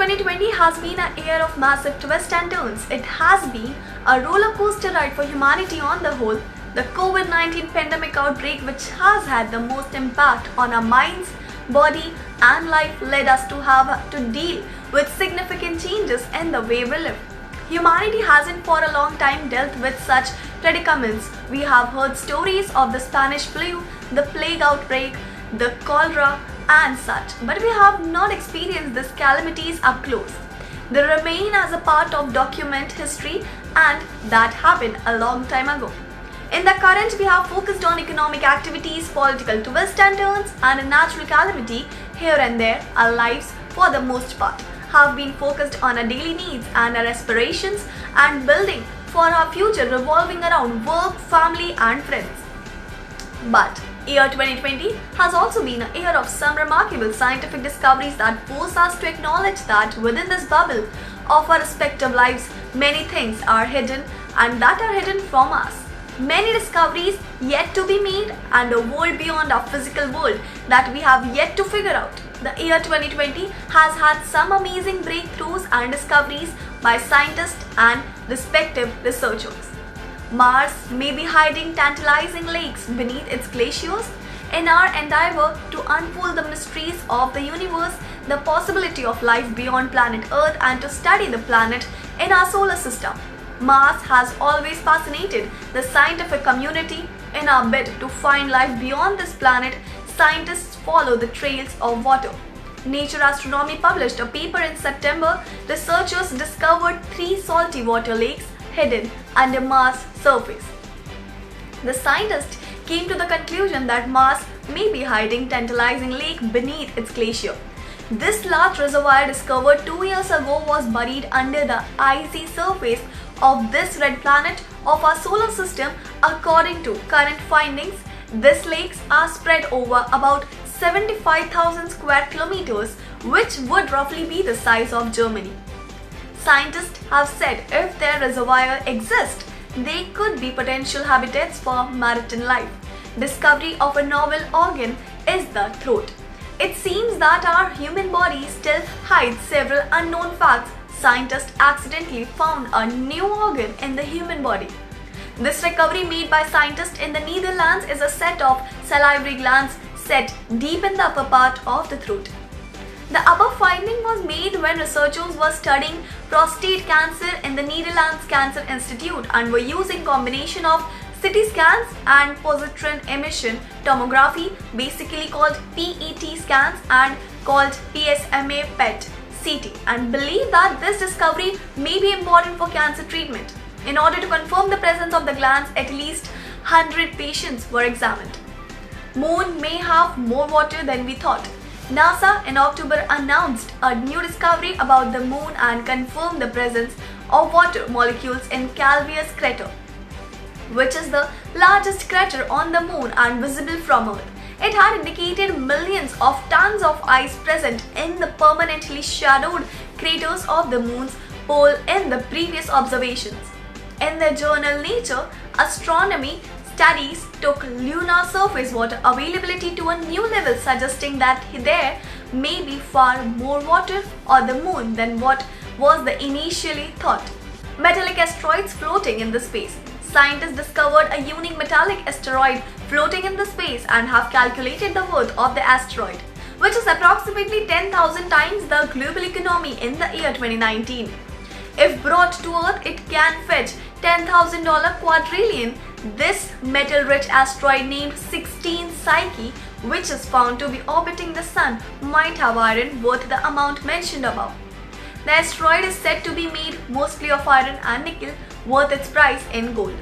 2020 has been a year of massive twists and turns. It has been a roller coaster ride for humanity on the whole. The COVID-19 pandemic outbreak, which has had the most impact on our minds, body and life, led us to have to deal with significant changes in the way we live. Humanity hasn't for a long time dealt with such predicaments. We have heard stories of the Spanish flu, the plague outbreak, the cholera and such, but we have not experienced these calamities up close. They remain as a part of document history, and that happened a long time ago. In the current, we have focused on economic activities, political twists and turns, and a natural calamity here and there. Our lives, for the most part, have been focused on our daily needs and our aspirations and building for our future revolving around work, family and friends. But year 2020 has also been a year of some remarkable scientific discoveries that force us to acknowledge that within this bubble of our respective lives, many things are hidden and that are hidden from us. Many discoveries yet to be made and a world beyond our physical world that we have yet to figure out. The year 2020 has had some amazing breakthroughs and discoveries by scientists and respective researchers. Mars may be hiding tantalizing lakes beneath its glaciers. In our endeavor to unfold the mysteries of the universe, the possibility of life beyond planet Earth and to study the planet in our solar system, Mars has always fascinated the scientific community. In our bid to find life beyond this planet, scientists follow the trails of water. Nature Astronomy published a paper in September. Researchers discovered 3 salty water lakes hidden under Mars' surface. The scientists came to the conclusion that Mars may be hiding tantalizing lake beneath its glacier. This large reservoir discovered 2 years ago was buried under the icy surface of this red planet of our solar system. According to current findings, these lakes are spread over about 75,000 square kilometers, which would roughly be the size of Germany. Scientists have said if their reservoir exists, they could be potential habitats for marine life. Discovery of a novel organ is the throat. It seems that our human body still hides several unknown facts. Scientists accidentally found a new organ in the human body. This recovery made by scientists in the Netherlands is a set of salivary glands set deep in the upper part of the throat. The above finding was made when researchers were studying prostate cancer in the Netherlands Cancer Institute and were using combination of CT scans and positron emission tomography, basically called PET scans and called PSMA PET CT, and believe that this discovery may be important for cancer treatment. In order to confirm the presence of the glands, at least 100 patients were examined. Moon may have more water than we thought. NASA in October announced a new discovery about the moon and confirmed the presence of water molecules in Calvius crater, which is the largest crater on the moon and visible from Earth. It had indicated millions of tons of ice present in the permanently shadowed craters of the moon's pole in the previous observations. In the journal Nature Astronomy, studies took lunar surface water availability to a new level, suggesting that there may be far more water on the moon than what was the initially thought. Metallic asteroids floating in the space. Scientists discovered a unique metallic asteroid floating in the space and have calculated the worth of the asteroid, which is approximately 10,000 times the global economy in the year 2019. If brought to Earth, it can fetch $10,000 quadrillion. This metal-rich asteroid named 16 Psyche, which is found to be orbiting the Sun, might have iron worth the amount mentioned above. The asteroid is said to be made mostly of iron and nickel, worth its price in gold.